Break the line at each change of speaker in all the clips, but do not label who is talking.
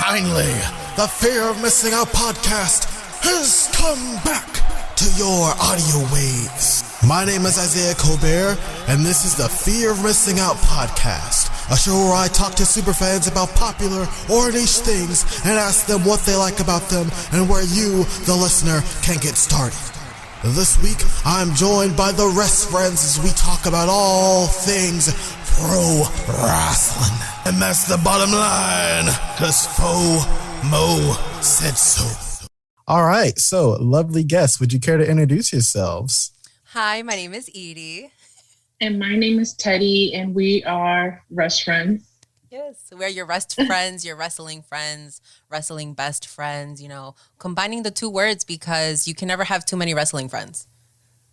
Finally, the Fear of Missing Out podcast has come back to your audio waves. My name is Isaiah Colbert, and this is the Fear of Missing Out podcast, a show where I talk to superfans about popular or niche things and ask them what they like about them and where you, the listener, can get started. This week, I'm joined by the Wrestfriends as we talk about all things pro wrestling. And that's the bottom line, because Mo said so. All right, so lovely guests, would you care to introduce yourselves?
Hi, my name is Edie.
And my name is Teti, and we are Wrestfriends.
Yes, we're your rest friends, your wrestling friends, wrestling best friends, combining the two words because you can never have too many wrestling friends.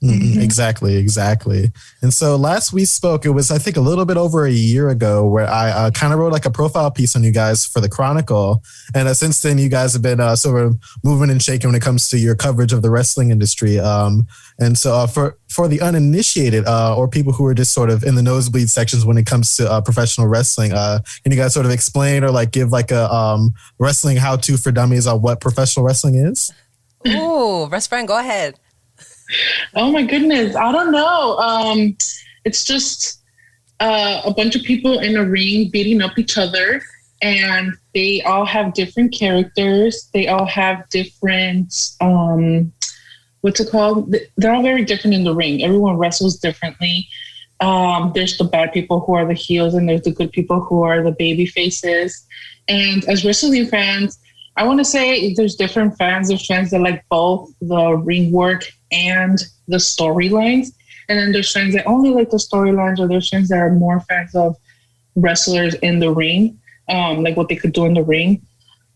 Mm-hmm. Exactly. And so last we spoke, it was, I think, a little bit over a year ago where I kind of wrote like a profile piece on you guys for the Chronicle. And since then, you guys have been sort of moving and shaking when it comes to your coverage of the wrestling industry. And so for the uninitiated or people who are just sort of in the nosebleed sections when it comes to professional wrestling, can you guys sort of explain or like give like a wrestling how-to for dummies on what professional wrestling is?
Ooh, best friend, go ahead.
Oh my goodness, I don't know. It's just a bunch of people in a ring beating up each other, and they all have different characters. They all have different, what's it called? They're all very different in the ring. Everyone wrestles differently. There's the bad people who are the heels, and there's the good people who are the baby faces. And as wrestling fans, I want to say there's different fans. There's fans that like both the ring work and the storylines. And then there's fans that only like the storylines, or there's fans that are more fans of wrestlers in the ring, like what they could do in the ring.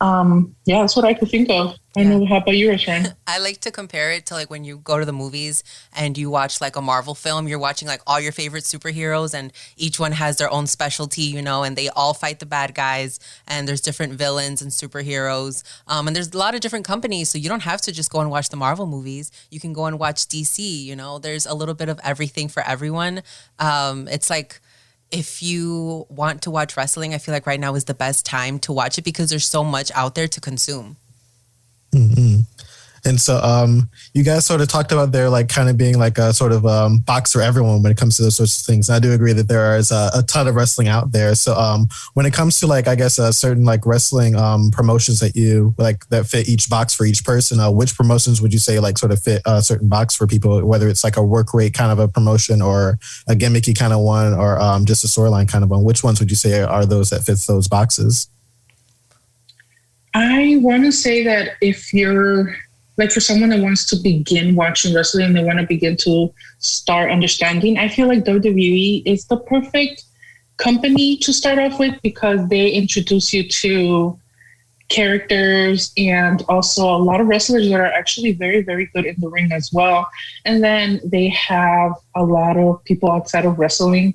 Yeah, that's what I could think of. I know. How about yours, friend?
I like to compare it to like when you go to the movies and you watch like a Marvel film, you're watching like all your favorite superheroes and each one has their own specialty, and they all fight the bad guys and there's different villains and superheroes. And there's a lot of different companies, so you don't have to just go and watch the Marvel movies. You can go and watch DC, there's a little bit of everything for everyone. It's like, if you want to watch wrestling, I feel like right now is the best time to watch it because there's so much out there to consume.
Mm-hmm. And so you guys sort of talked about there like kind of being like a sort of box for everyone when it comes to those sorts of things. And I do agree that there is a ton of wrestling out there. So when it comes to like, I guess, certain like wrestling promotions that you like that fit each box for each person, which promotions would you say like sort of fit a certain box for people, whether it's like a work rate kind of a promotion or a gimmicky kind of one or just a storyline kind of one? Which ones would you say are those that fit those boxes?
I want to say that if you're like for someone that wants to begin watching wrestling and they want to begin to start understanding, I feel like WWE is the perfect company to start off with because they introduce you to characters and also a lot of wrestlers that are actually very, very good in the ring as well. And then they have a lot of people outside of wrestling,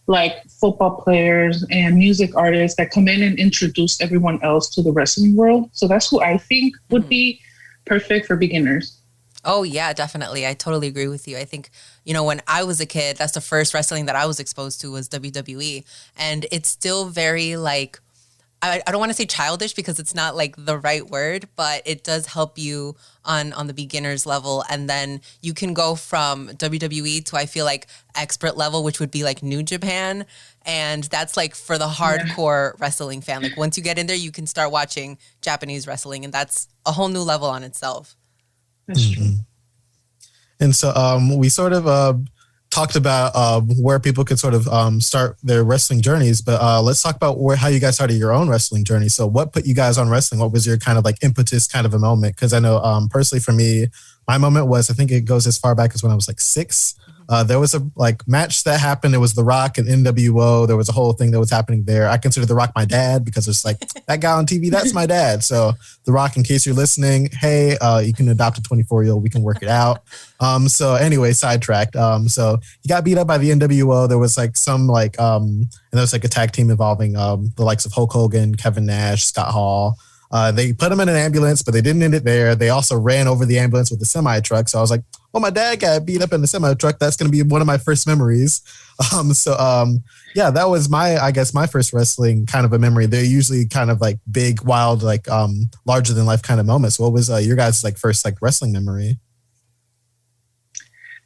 like football players and music artists that come in and introduce everyone else to the wrestling world. So that's who I think would be perfect for beginners.
Oh, yeah, definitely. I totally agree with you. I think, when I was a kid, that's the first wrestling that I was exposed to was WWE. And it's still very like, I don't want to say childish because it's not like the right word, but it does help you on the beginner's level. And then you can go from WWE to, I feel like, expert level, which would be like New Japan. And that's like for the hardcore wrestling fan. Like once you get in there, you can start watching Japanese wrestling. And that's a whole new level on itself.
That's true.
And so we sort of talked about where people could sort of start their wrestling journeys, but let's talk about how you guys started your own wrestling journey. So what put you guys on wrestling? What was your kind of like impetus kind of a moment? Because I know personally for me, my moment was, I think it goes as far back as when I was like 6. There was a like match that happened. It was The Rock and NWO. There was a whole thing that was happening there. I consider The Rock my dad because it's like that guy on TV, that's my dad. So The Rock, in case you're listening, hey, you can adopt a 24-year-old. We can work it out. So anyway, sidetracked. So he got beat up by the NWO. There was like some like, and there was like a tag team involving the likes of Hulk Hogan, Kevin Nash, Scott Hall. They put him in an ambulance, but they didn't end it there. They also ran over the ambulance with a semi truck. So I was like, well, my dad got beat up in the semi truck. That's going to be one of my first memories. Yeah, that was I guess my first wrestling kind of a memory. They're usually kind of like big, wild, like larger than life kind of moments. What was your guys' like first like wrestling memory?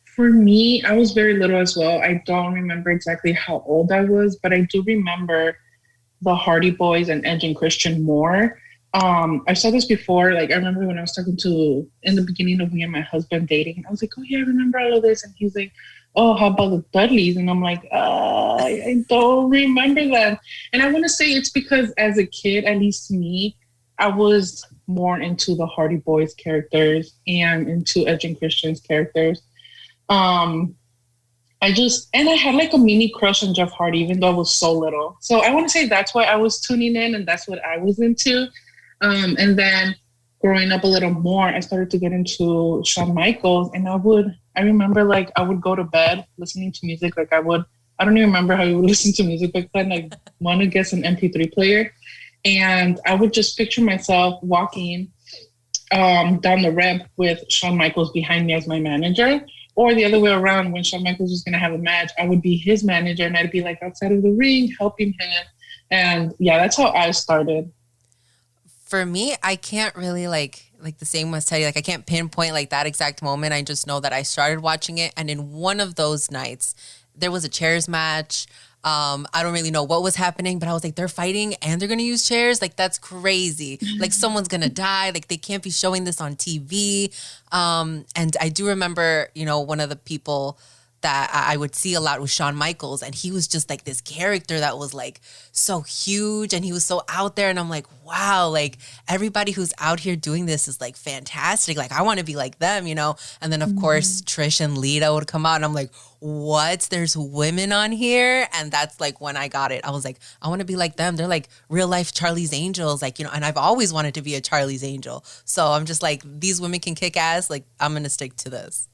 For me, I was very little as well. I don't remember exactly how old I was, but I do remember the Hardy Boys and Edge and Christian more. I saw this before. Like, I remember when I was talking to, in the beginning of me and my husband dating, I was like, oh yeah, I remember all of this. And he's like, oh, how about the Dudleys? And I'm like, I don't remember them. And I want to say it's because as a kid, at least to me, I was more into the Hardy Boys characters and into Edge and Christian's characters. I had like a mini crush on Jeff Hardy, even though I was so little. So I want to say that's why I was tuning in and that's what I was into. And then growing up a little more, I started to get into Shawn Michaels, and I remember like I would go to bed listening to music. Like I don't even remember how you would listen to music back then. Like want to guess an MP3 player. And I would just picture myself walking down the ramp with Shawn Michaels behind me as my manager. Or the other way around, when Shawn Michaels was going to have a match, I would be his manager and I'd be like outside of the ring helping him. And yeah, that's how I started.
For me, I can't really like the same as Teddy. Like I can't pinpoint like that exact moment. I just know that I started watching it, and in one of those nights, there was a chairs match. I don't really know what was happening, but I was like, they're fighting and they're gonna use chairs. Like that's crazy. Like someone's gonna die. Like they can't be showing this on TV. And I do remember, one of the people that I would see a lot was Shawn Michaels, and he was just like this character that was like so huge and he was so out there, and I'm like, wow, like everybody who's out here doing this is like fantastic. Like I want to be like them, And then of course Trish and Lita would come out, and I'm like, what? There's women on here? And that's like when I got it. I was like, I want to be like them. They're like real life Charlie's Angels, like, and I've always wanted to be a Charlie's Angel. So I'm just like, these women can kick ass. Like I'm going to stick to this.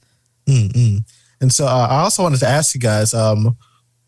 Mm-hmm. And so I also wanted to ask you guys,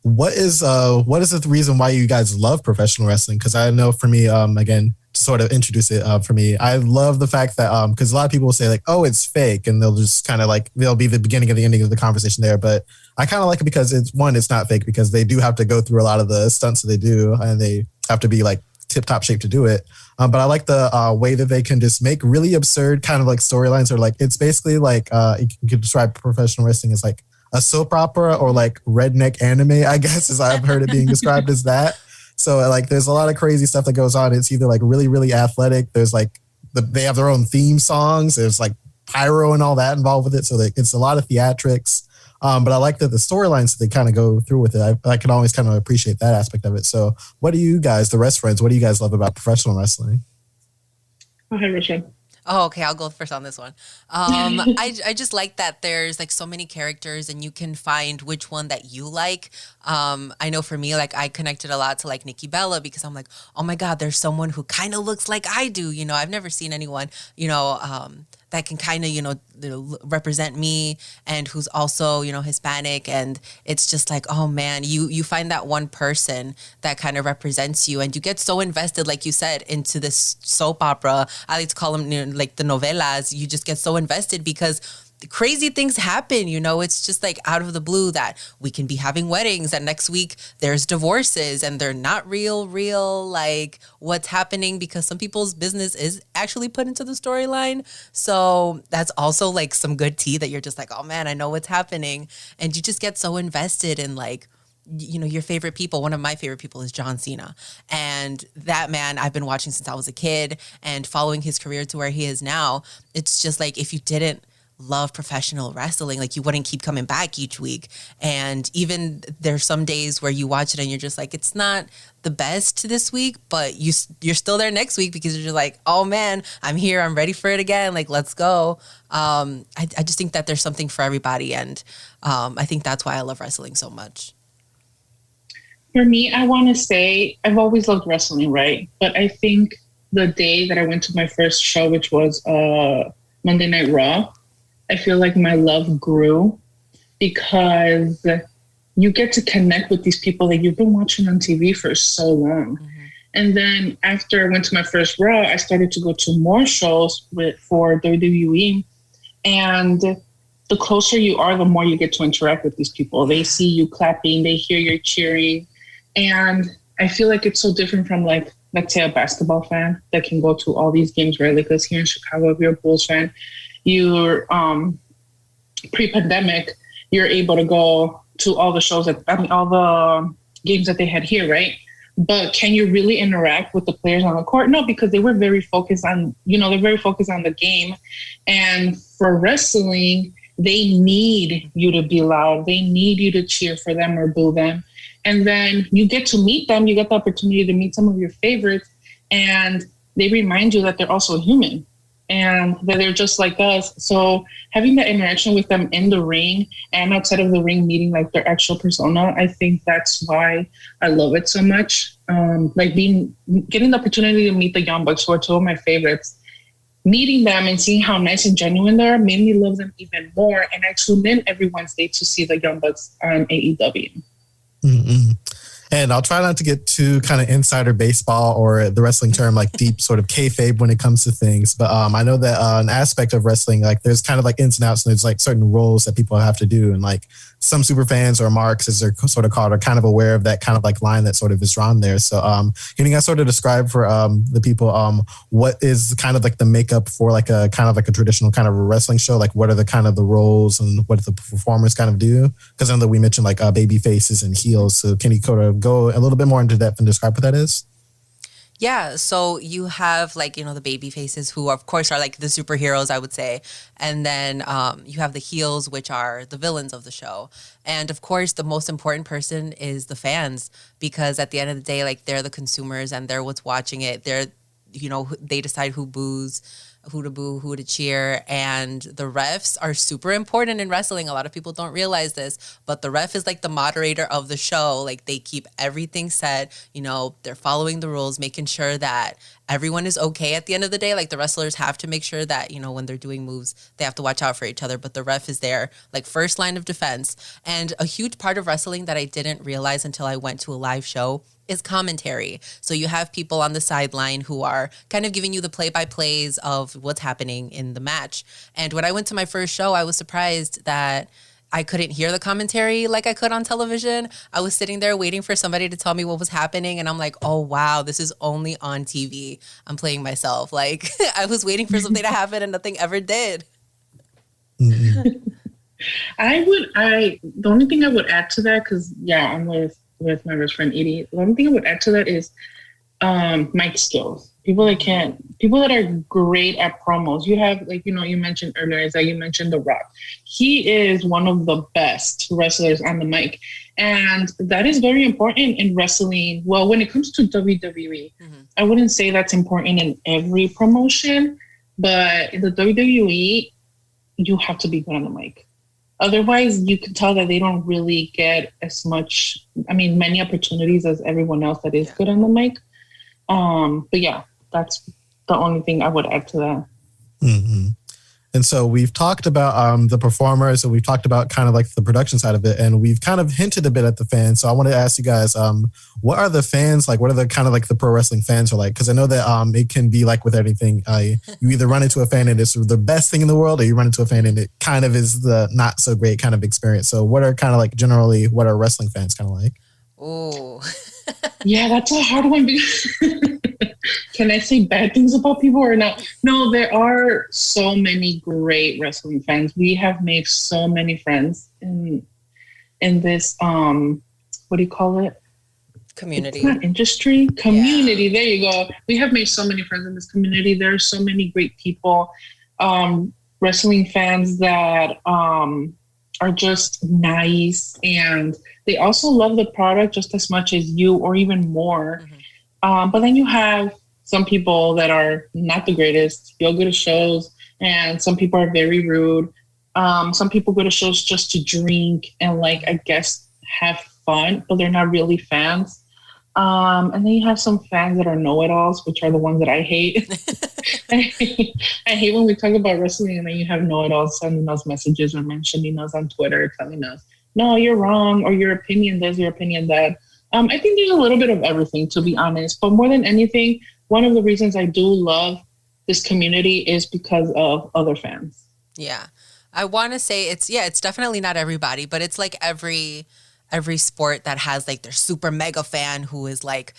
what is the reason why you guys love professional wrestling? Because I know for me, again, to sort of introduce it for me, I love the fact that because a lot of people will say like, oh, it's fake, and they'll just kind of like they'll be the beginning and the ending of the conversation there. But I kind of like it because it's not fake, because they do have to go through a lot of the stunts that they do, and they have to be like tip top shape to do it. But I like the way that they can just make really absurd kind of like storylines, or like it's basically like you can describe professional wrestling as like a soap opera or like redneck anime, I guess, as I've heard it being described as that. So like there's a lot of crazy stuff that goes on. It's either like really, really athletic. There's like they have their own theme songs. There's like pyro and all that involved with it. So it's a lot of theatrics. But I like that the storylines that they kind of go through with it. I can always kind of appreciate that aspect of it. So what do you guys, the Wrestfriends, what do you guys love about professional wrestling?
Go ahead, Richard.
Oh, okay. I'll go first on this one. I just like that there's like so many characters and you can find which one that you like. I know for me, like I connected a lot to like Nikki Bella, because I'm like, oh my God, there's someone who kind of looks like I do. I've never seen anyone, that can kind of, represent me, and who's also, Hispanic. And it's just like, oh man, you find that one person that kind of represents you, and you get so invested, like you said, into this soap opera. I like to call them like the novelas. You just get so invested because crazy things happen, it's just like out of the blue that we can be having weddings and next week there's divorces and they're not real like what's happening, because some people's business is actually put into the storyline. So that's also like some good tea that you're just like, oh man, I know what's happening. And you just get so invested in like, your favorite people. One of my favorite people is John Cena. And that man I've been watching since I was a kid and following his career to where he is now. It's just like, if you didn't love professional wrestling, like you wouldn't keep coming back each week. And even there's some days where you watch it and you're just like, it's not the best this week, but you're still there next week because you're just like, oh man, I'm here, I'm ready for it again, like let's go. I just think that there's something for everybody, and I think that's why I love wrestling so much.
For me, I want to say I've always loved wrestling, right? But I think the day that I went to my first show, which was Monday Night Raw, I feel like my love grew because you get to connect with these people that you've been watching on TV for so long. Mm-hmm. And then after I went to my first Raw, I started to go to more shows for WWE. And the closer you are, the more you get to interact with these people. They see you clapping, they hear you cheering. And I feel like it's so different from like, let's say a basketball fan that can go to all these games, right? Like us here in Chicago, if you're a Bulls fan, you're pre-pandemic, you're able to go to all the shows all the games that they had here, right? But can you really interact with the players on the court? No, because they were very focused on, they're very focused on the game. And for wrestling, they need you to be loud. They need you to cheer for them or boo them. And then you get to meet them. You get the opportunity to meet some of your favorites. And they remind you that they're also human and that they're just like us. So having that interaction with them in the ring and outside of the ring, meeting like their actual persona, I think that's why I love it so much. Getting the opportunity to meet the Young Bucks, who are two of my favorites, meeting them and seeing how nice and genuine they are made me love them even more. And I tune in every Wednesday to see the Young Bucks on AEW.
Mm-hmm. And I'll try not to get too kind of insider baseball or the wrestling term like deep sort of kayfabe when it comes to things. But I know that an aspect of wrestling, like there's kind of like ins and outs and there's like certain roles that people have to do. And like some super fans or marks, as they're sort of called, are kind of aware of that kind of like line that sort of is drawn there. So can you guys sort of describe for the people what is kind of like the makeup for like a kind of like a traditional kind of a wrestling show? Like what are the kind of the roles and what the performers kind of do? Because I know that we mentioned like baby faces and heels. So can you kind of go a little bit more into depth and describe what that is?
Yeah, so you have like, the baby faces who of course are like the superheroes, I would say. And then you have the heels, which are the villains of the show. And of course, the most important person is the fans, because at the end of the day, like they're the consumers and they're what's watching it. They're, they decide who boos, who to boo, who to cheer. And the refs are super important in wrestling. A lot of people don't realize this, but the ref is like the moderator of the show. Like they keep everything set, they're following the rules, making sure that everyone is okay at the end of the day. Like the wrestlers have to make sure that, when they're doing moves, they have to watch out for each other, but the ref is there, like first line of defense. And a huge part of wrestling that I didn't realize until I went to a live show is commentary. So you have people on the sideline who are kind of giving you the play-by-plays of what's happening in the match. And when I went to my first show, I was surprised that I couldn't hear the commentary like I could on television. I was sitting there waiting for somebody to tell me what was happening. And I'm like, oh, wow, this is only on TV. I'm playing myself. Like I was waiting for something to happen and nothing ever did.
Mm-hmm.
The only thing I would add to that, because I'm with my best friend Edie. The only thing I would add to that is mic skills. People that are great at promos. You have, like, you mentioned earlier, is that you mentioned The Rock. He is one of the best wrestlers on the mic. And that is very important in wrestling. Well, when it comes to WWE, I wouldn't say that's important in every promotion, but in the WWE, you have to be good on the mic. Otherwise, you can tell that they don't really get as much, many opportunities as everyone else that is good on the mic. But yeah, that's the only thing I would add to that.
Mm-hmm. And so we've talked about the performers, and we've talked about kind of like the production side of it, and we've kind of hinted a bit at the fans. So I want to ask you guys, what are the fans like? What are the kind of like the pro wrestling fans are like? Because I know that it can be like with anything. You either run into a fan and it's the best thing in the world, or you run into a fan and it kind of is the not so great kind of experience. So what are kind of like generally what are wrestling fans kind of like?
Oh,
yeah, that's a hard one. Can I say bad things about people or not? No, there are so many great wrestling fans. We have made so many friends in this what do you call it?
Community.
It's not industry. Community. Yeah. There you go. We have made so many friends in this community. There are so many great people, wrestling fans that are just nice, and they also love the product just as much as you, or even more. But then you have some people that are not the greatest. You'll go to shows and some people are very rude. Some people go to shows just to drink and, like, I guess have fun, but they're not really fans. And then you have some fans that are know-it-alls, which are the ones that I hate. I hate when we talk about wrestling and then you have know-it-alls sending us messages or mentioning us on Twitter, telling us, no, you're wrong, or your opinion this, your opinion that. I think there's a little bit of everything, to be honest. But more than anything, one of the reasons I do love this community is because of other fans.
Yeah. I want to say it's definitely not everybody, but it's like every sport that has like their super mega fan who is like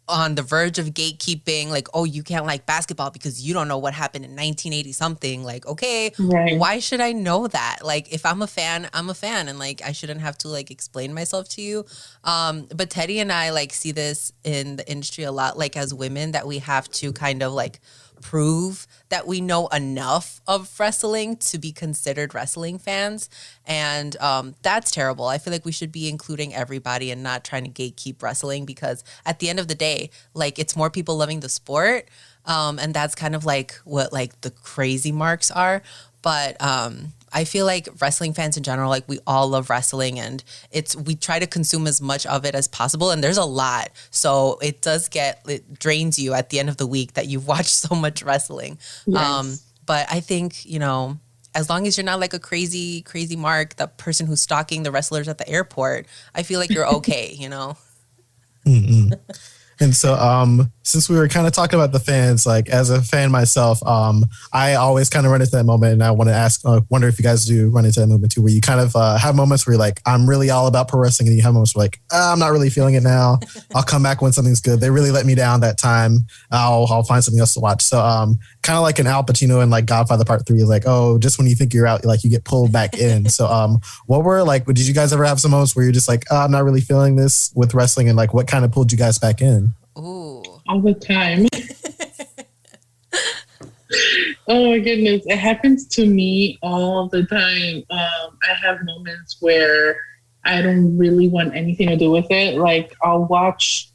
on the verge of gatekeeping, like, oh, you can't like basketball because you don't know what happened in 1980 something. Like, okay,
Right.
why should I know that? Like, if I'm a fan, I'm a fan, and like I shouldn't have to like explain myself to you. But Teddy and I like see this in the industry a lot, like as women, that we have to kind of like prove that we know enough of wrestling to be considered wrestling fans. And that's terrible. I feel like we should be including everybody and not trying to gatekeep wrestling, because at the end of the day, like it's more people loving the sport. And that's kind of like what like the crazy marks are. But I feel like wrestling fans in general, like we all love wrestling, and we try to consume as much of it as possible. And there's a lot. So it drains you at the end of the week that you've watched so much wrestling.
Yes.
But I think, as long as you're not like a crazy, crazy mark, the person who's stalking the wrestlers at the airport, I feel like you're okay,
Mm-mm. And so, since we were kind of talking about the fans, like as a fan myself, I always kind of run into that moment, and I want to wonder if you guys do run into that moment too, where you kind of have moments where you're like, I'm really all about pro wrestling, and you have moments where like, I'm not really feeling it now. I'll come back when something's good. They really let me down that time. I'll find something else to watch. So, kind of like an Al Pacino in like Godfather Part 3 is like, oh, just when you think you're out, like you get pulled back in. So, did you guys ever have some moments where you're just like, I'm not really feeling this with wrestling, and like what kind of pulled you guys back in?
Ooh.
All the time. Oh my goodness. It happens to me all the time. I have moments where I don't really want anything to do with it. Like I'll watch,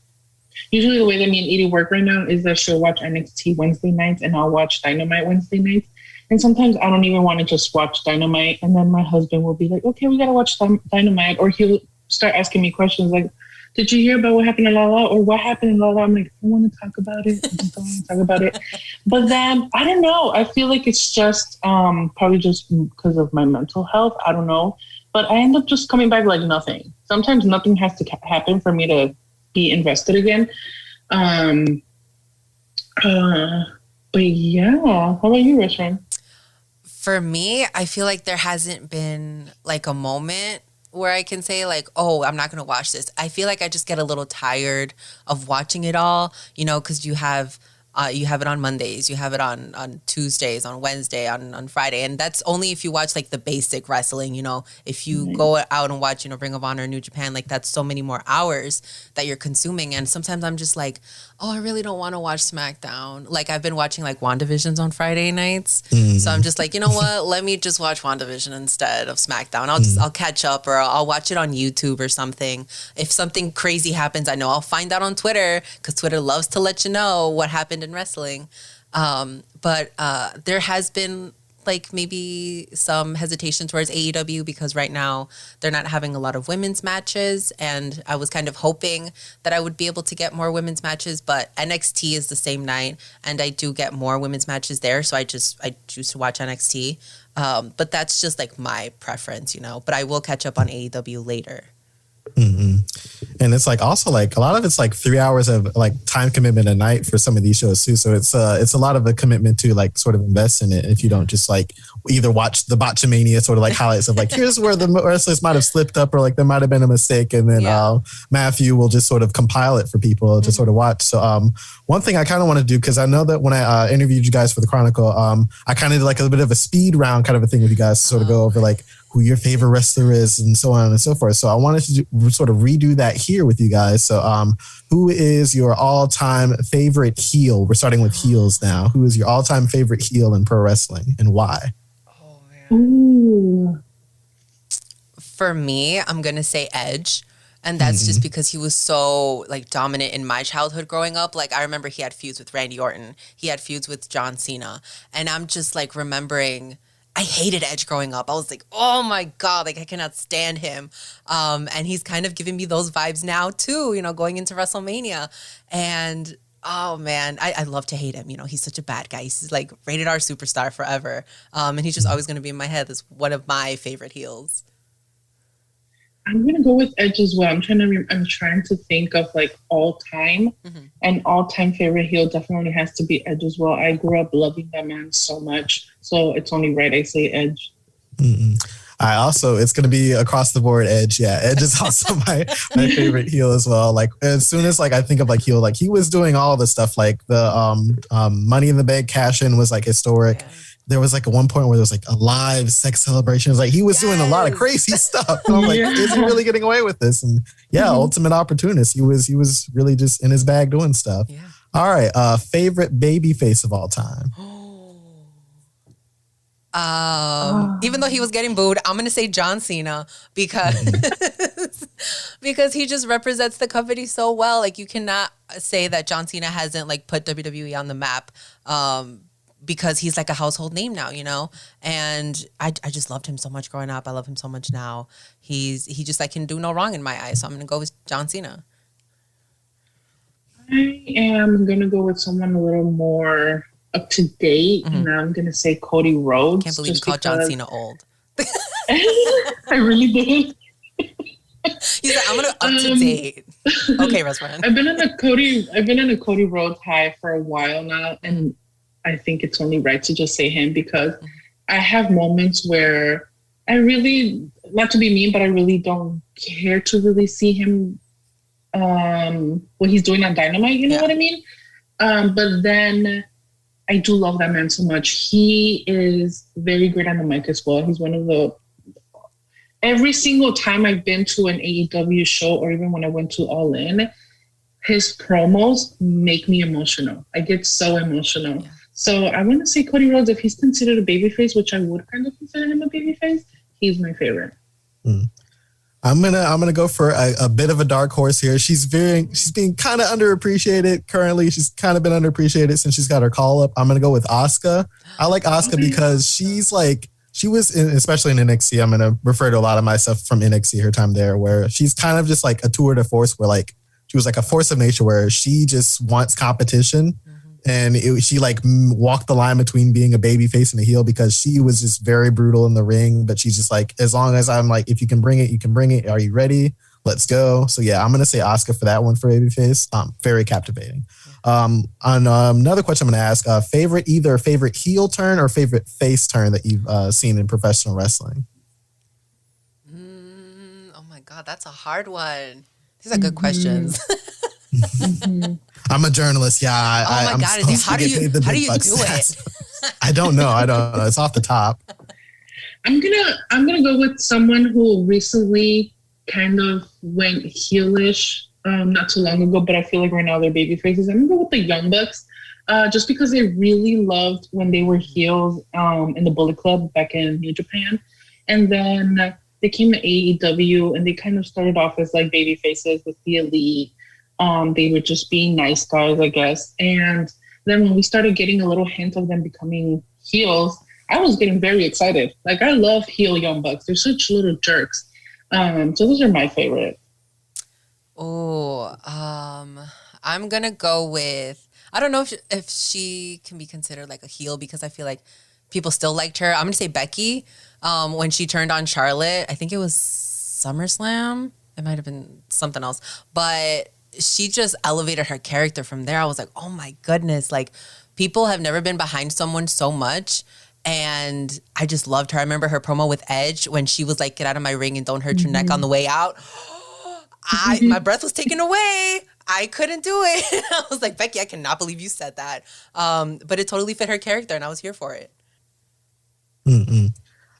usually the way that me and Edie work right now is that she'll watch NXT Wednesday nights and I'll watch Dynamite Wednesday nights. And sometimes I don't even want to just watch Dynamite. And then my husband will be like, okay, we got to watch Dynamite. Or he'll start asking me questions like, did you hear about what happened in La La? Or what happened in La La? I'm like, I don't want to talk about it. I just don't want to talk about it. But then, I don't know. I feel like it's just probably just because of my mental health. I don't know. But I end up just coming back like nothing. Sometimes nothing has to happen for me to be invested again. But yeah. How about you, Wrestfriends?
For me, I feel like there hasn't been like a moment where I can say like, oh, I'm not going to watch this. I feel like I just get a little tired of watching it all, because you have it on Mondays, you have it on Tuesdays, on Wednesday, on Friday. And that's only if you watch like the basic wrestling, if you go out and watch, Ring of Honor, New Japan, like that's so many more hours that you're consuming. And sometimes I'm just like, oh, I really don't want to watch SmackDown. Like I've been watching like WandaVisions on Friday nights. Mm-hmm. So I'm just like, you know what? Let me just watch WandaVision instead of SmackDown. I'll catch up, or I'll watch it on YouTube or something. If something crazy happens, I know I'll find out on Twitter, because Twitter loves to let you know what happened in wrestling. But there has been like maybe some hesitation towards AEW, because right now they're not having a lot of women's matches, and I was kind of hoping that I would be able to get more women's matches, but NXT is the same night and I do get more women's matches there, so I choose to watch NXT. But that's just like my preference, but I will catch up on AEW later.
Mm-hmm. And it's like also like a lot of it's like 3 hours of like time commitment a night for some of these shows too. So it's a lot of a commitment to like sort of invest in it. If you don't just like either watch the Botchamania sort of like highlights of like, here's where the wrestlers might have slipped up, or like there might have been a mistake, and then Matthew will just sort of compile it for people to sort of watch. So one thing I kind of want to do, because I know that when I interviewed you guys for the Chronicle, I kind of did like a bit of a speed round kind of a thing with you guys to sort of go over like who your favorite wrestler is and so on and so forth. So I wanted to sort of redo that here with you guys. So who is your all-time favorite heel? We're starting with heels now. Who is your all-time favorite heel in pro wrestling, and why?
Oh, man.
Ooh.
For me, I'm going to say Edge. And that's just because he was so like dominant in my childhood growing up. Like I remember he had feuds with Randy Orton. He had feuds with John Cena. And I'm just like remembering, I hated Edge growing up. I was like, oh my God, like I cannot stand him. And he's kind of giving me those vibes now too, going into WrestleMania. And oh man, I love to hate him. He's such a bad guy. He's like rated R superstar forever. And he's just always going to be in my head as one of my favorite heels.
I'm gonna go with Edge as well. I'm trying to think of like all time, and all time favorite heel definitely has to be Edge as well. I grew up loving that man so much, so it's only right I say Edge.
It's going to be across the board Edge. Yeah, Edge is also my favorite heel as well. Like as soon as like I think of like heel, like he was doing all the stuff like the Money in the Bank cash in was like historic. Yeah. There was like at one point where there was like a live sex celebration. It was like he was doing a lot of crazy stuff. And I'm like, is he really getting away with this? And ultimate opportunist. He was really just in his bag doing stuff. Yeah. All right, favorite baby face of all time.
Even though he was getting booed, I'm gonna say John Cena because because he just represents the company so well. Like you cannot say that John Cena hasn't like put WWE on the map because he's like a household name now, you know. And I just loved him so much growing up. I love him so much now. He just like can do no wrong in my eyes. So I'm gonna go with John Cena.
I am gonna go with someone a little more up to date, and I'm gonna say Cody Rhodes.
Can't believe you called John Cena old.
I really did.
He's like, I'm gonna up to date. Okay, Wrestfriends.
I've been in a Cody Rhodes high for a while now, and I think it's only right to just say him because I have moments where I really, not to be mean, but I really don't care to really see him what he's doing on Dynamite. You know what I mean? But then I do love that man so much. He is very great on the mic as well. He's one of the... Every single time I've been to an AEW show or even when I went to All In, his promos make me emotional. I get so emotional. Yeah. So I want to say Cody Rhodes, if he's considered a babyface, which I would kind of consider him a babyface, he's my favorite.
I'm gonna go for a bit of a dark horse here. She's being kind of underappreciated currently. She's kind of been underappreciated since she's got her call up. I'm gonna go with Asuka. I like Asuka because she was especially in NXT. I'm gonna refer to a lot of my stuff from NXT, her time there, where she's kind of just like a tour de force, where like she was like a force of nature, where she just wants competition. And she like walked the line between being a baby face and a heel because she was just very brutal in the ring. But she's just like, as long as I'm like, if you can bring it, you can bring it. Are you ready? Let's go. So yeah, I'm going to say Asuka for that one for baby face. Very captivating. On another question I'm going to ask, either favorite heel turn or favorite face turn that you've seen in professional wrestling?
Oh my God, that's a hard one. These are good questions.
I'm a journalist. Yeah.
I'm God. How do you do it?
I don't know. It's off the top.
I'm gonna go with someone who recently kind of went heelish not too long ago, but I feel like right now they're baby faces. I'm gonna go with the Young Bucks, just because I really loved when they were heels in the Bullet Club back in New Japan, and then they came to AEW and they kind of started off as like baby faces with the Elite. They were just being nice guys, I guess. And then when we started getting a little hint of them becoming heels, I was getting very excited. Like, I love heel Young Bucks. They're such little jerks. So those are my favorite.
Oh, I'm going to go with, I don't know if she can be considered like a heel because I feel like people still liked her. I'm going to say Becky when she turned on Charlotte. I think it was SummerSlam. It might have been something else. But she just elevated her character from there. I was like, oh my goodness. Like, people have never been behind someone so much. And I just loved her. I remember her promo with Edge when she was like, get out of my ring and don't hurt your neck on the way out. My breath was taken away. I couldn't do it. I was like, Becky, I cannot believe you said that. But it totally fit her character and I was here for it.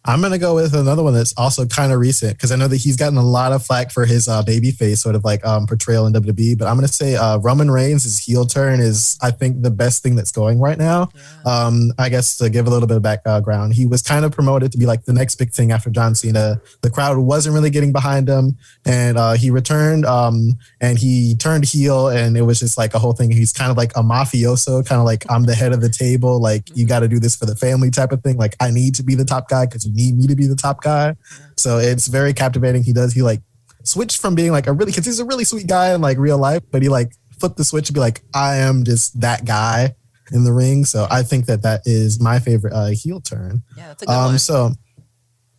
I'm going to go with another one that's also kind of recent because I know that he's gotten a lot of flack for his babyface sort of like portrayal in WWE. But I'm going to say Roman Reigns' his heel turn is, I think, the best thing that's going right now. Yeah. I guess to give a little bit of background, he was kind of promoted to be like the next big thing after John Cena. The crowd wasn't really getting behind him. And he returned and he turned heel. And it was just like a whole thing. He's kind of like a mafioso, kind of like I'm the head of the table. Like, you got to do this for the family type of thing. Like, I need to be the top guy because you need me to be the top guy. So it's very captivating. He like switched from being like because he's a really sweet guy in like real life, but he like flipped the switch to be like, I am just that guy in the ring. So I think that is my favorite heel turn.
Yeah, that's a good one.
So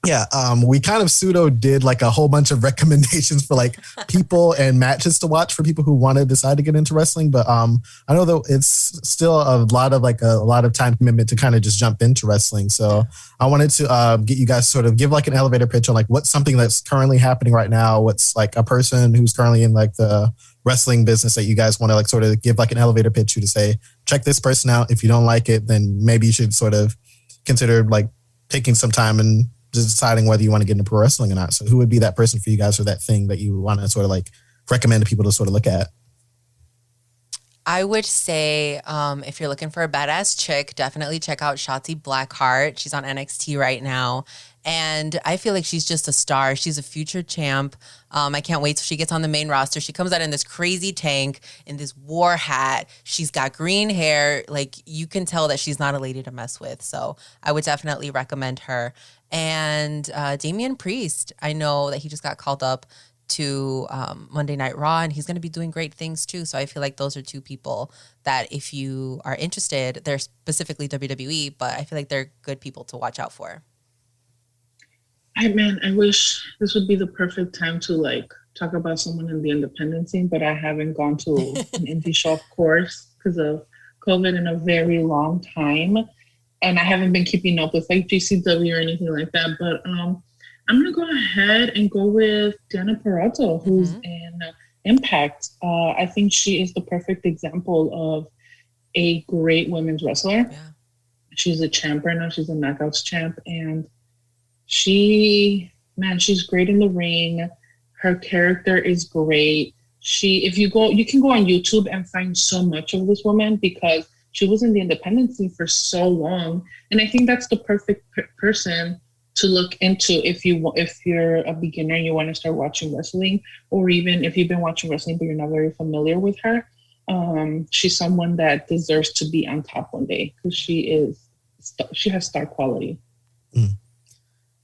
Yeah, we kind of pseudo did like a whole bunch of recommendations for like people and matches to watch for people who want to decide to get into wrestling. But I know that it's still a lot of time commitment to kind of just jump into wrestling. So I wanted to get you guys sort of give like an elevator pitch on like what's something that's currently happening right now. What's like a person who's currently in like the wrestling business that you guys want to like sort of give like an elevator pitch to say, check this person out. If you don't like it, then maybe you should sort of consider like taking some time and just deciding whether you want to get into pro wrestling or not. So who would be that person for you guys or that thing that you want to sort of like recommend to people to sort of look at?
I would say if you're looking for a badass chick, definitely check out Shotzi Blackheart. She's on NXT right now. And I feel like she's just a star. She's a future champ. I can't wait till she gets on the main roster. She comes out in this crazy tank, in this war hat. She's got green hair. Like, you can tell that she's not a lady to mess with. So I would definitely recommend her. And Damian Priest, I know that he just got called up to Monday Night Raw, and he's going to be doing great things too. So I feel like those are two people that if you are interested, they're specifically WWE, but I feel like they're good people to watch out for.
I wish this would be the perfect time to like talk about someone in the independent scene, but I haven't gone to an indie show, of course, because of COVID in a very long time. And I haven't been keeping up with like GCW or anything like that. But I'm going to go ahead and go with Diana Perazzo, who's in Impact. I think she is the perfect example of a great women's wrestler. Yeah. She's a champ right now. She's a Knockouts champ. And she's great in the ring. Her character is great. You can go on YouTube and find so much of this woman because she was in the independent scene for so long. And I think that's the perfect person to look into if you're a beginner and you want to start watching wrestling, or even if you've been watching wrestling but you're not very familiar with her. She's someone that deserves to be on top one day because she has star quality.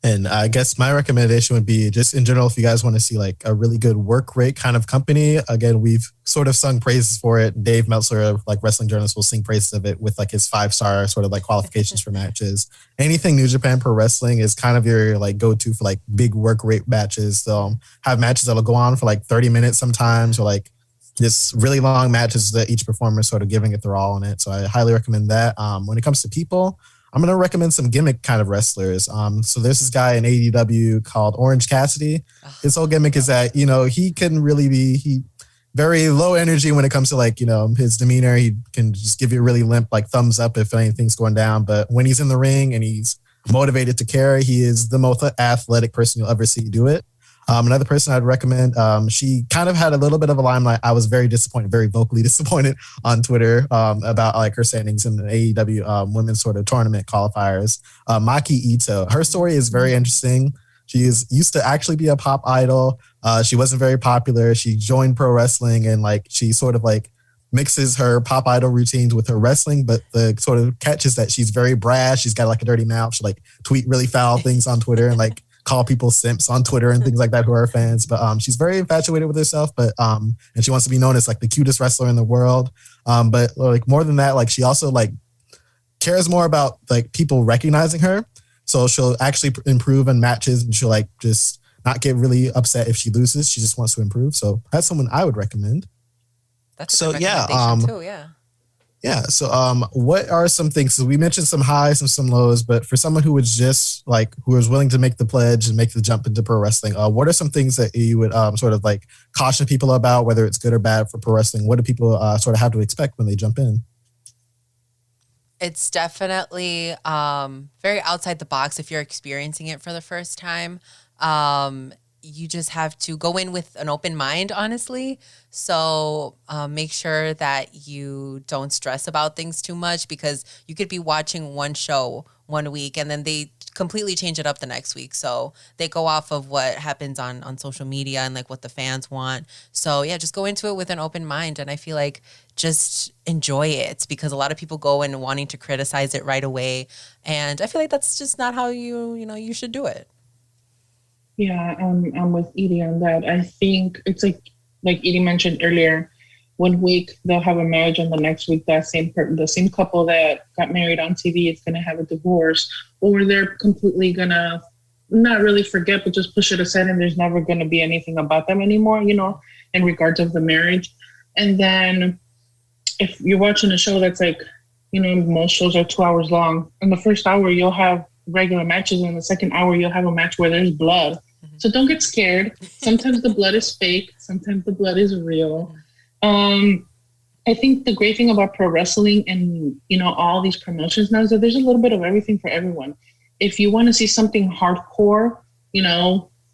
And I guess my recommendation would be just in general, if you guys want to see like a really good work rate kind of company, again, we've sort of sung praises for it. Dave Meltzer, like Wrestling Journalist, will sing praises of it with like his 5-star sort of like qualifications for matches. Anything New Japan Pro Wrestling is kind of your like go-to for like big work rate matches. They'll have matches that'll go on for like 30 minutes sometimes, or like just really long matches that each performer is sort of giving it their all in it. So I highly recommend that. When it comes to people, I'm going to recommend some gimmick kind of wrestlers. So there's this guy in AEW called Orange Cassidy. His whole gimmick is that, he can really be very low energy when it comes to like, his demeanor. He can just give you a really limp, like thumbs up if anything's going down. But when he's in the ring and he's motivated to carry, he is the most athletic person you'll ever see do it. Another person I'd recommend, she kind of had a little bit of a limelight. I was very disappointed, very vocally disappointed on Twitter about like her standings in the AEW women's sort of tournament qualifiers. Maki Ito, her story is very interesting. She used to actually be a pop idol. She wasn't very popular. She joined pro wrestling and like she sort of like mixes her pop idol routines with her wrestling, but the sort of catch is that she's very brash. She's got like a dirty mouth. She like tweet really foul things on Twitter and like call people simps on Twitter and things like that who are fans. But she's very infatuated with herself, but and she wants to be known as like the cutest wrestler in the world. But like more than that, like she also like cares more about like people recognizing her. So she'll actually improve in matches and she'll like just not get really upset if she loses. She just wants to improve. So that's someone I would recommend.
That's a good recommendation too, yeah.
Yeah. So what are some things? So we mentioned some highs and some lows, but for someone who was just like, who was willing to make the pledge and make the jump into pro wrestling, what are some things that you would sort of like caution people about, whether it's good or bad for pro wrestling? What do people sort of have to expect when they jump in?
It's definitely very outside the box if you're experiencing it for the first time. You just have to go in with an open mind, honestly. So make sure that you don't stress about things too much, because you could be watching one show one week and then they completely change it up the next week. So they go off of what happens on social media and like what the fans want. So yeah, just go into it with an open mind. And I feel like just enjoy it, because a lot of people go in wanting to criticize it right away. And I feel like that's just not how you should do it.
Yeah, I'm with Edie on that. I think it's like Edie mentioned earlier, one week they'll have a marriage and the next week the same couple that got married on TV is going to have a divorce, or they're completely going to not really forget, but just push it aside, and there's never going to be anything about them anymore, in regards of the marriage. And then if you're watching a show that's like, most shows are 2 hours long. In the first hour, you'll have regular matches, and in the second hour, you'll have a match where there's blood. Mm-hmm. So don't get scared. Sometimes the blood is fake. Sometimes the blood is real. I think the great thing about pro wrestling and, all these promotions now is that there's a little bit of everything for everyone. If you want to see something hardcore,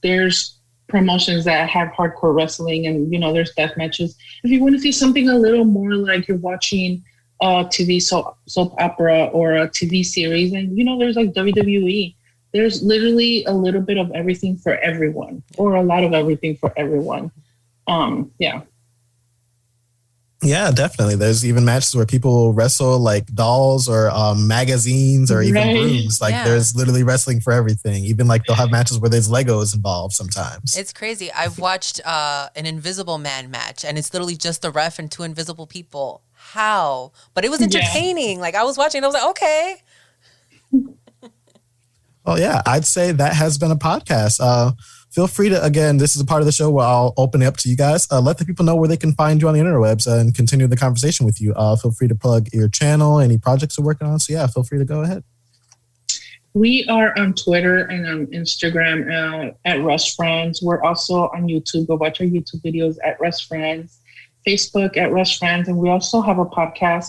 there's promotions that have hardcore wrestling, and, there's death matches. If you want to see something a little more like you're watching a TV soap opera or a TV series, and, there's like WWE. There's literally a little bit of everything for everyone, or a lot of everything for everyone. Yeah.
Yeah, definitely. There's even matches where people wrestle like dolls or magazines or even brooms. Like there's literally wrestling for everything. Even like they'll have matches where there's Legos involved sometimes.
It's crazy. I've watched an Invisible Man match, and it's literally just the ref and two invisible people. How? But it was entertaining. Yeah. Like I was watching and I was like, okay.
Well, yeah, I'd say that has been a podcast. Feel free to, again, this is a part of the show where I'll open it up to you guys. Let the people know where they can find you on the interwebs and continue the conversation with you. Feel free to plug your channel, any projects you're working on. So yeah, feel free to go ahead.
We are on Twitter and on Instagram at Wrestfriends. We're also on YouTube. Go watch our YouTube videos at Wrestfriends, Facebook at Wrestfriends. And we also have a podcast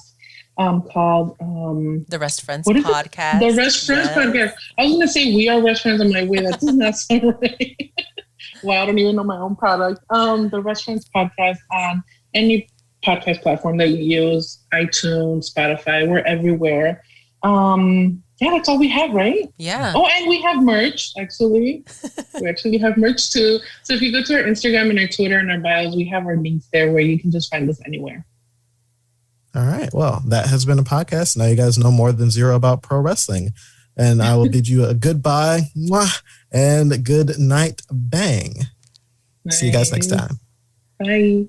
called
The Wrestfriends Podcast.
The Wrestfriends Podcast. I was going to say we are Wrestfriends. I'm like, wait, that does not sound right. Well, I don't even know my own product. The Wrestfriends Podcast on any podcast platform that you use, iTunes, Spotify, we're everywhere. Yeah, that's all we have, right?
Yeah.
Oh, and we have merch, actually. We actually have merch too. So if you go to our Instagram and our Twitter and our bios, we have our links there where you can just find us anywhere.
All right. Well, that has been a podcast. Now you guys know more than zero about pro wrestling. And I will bid you a goodbye and good night, bang. Nice. See you guys next time.
Bye.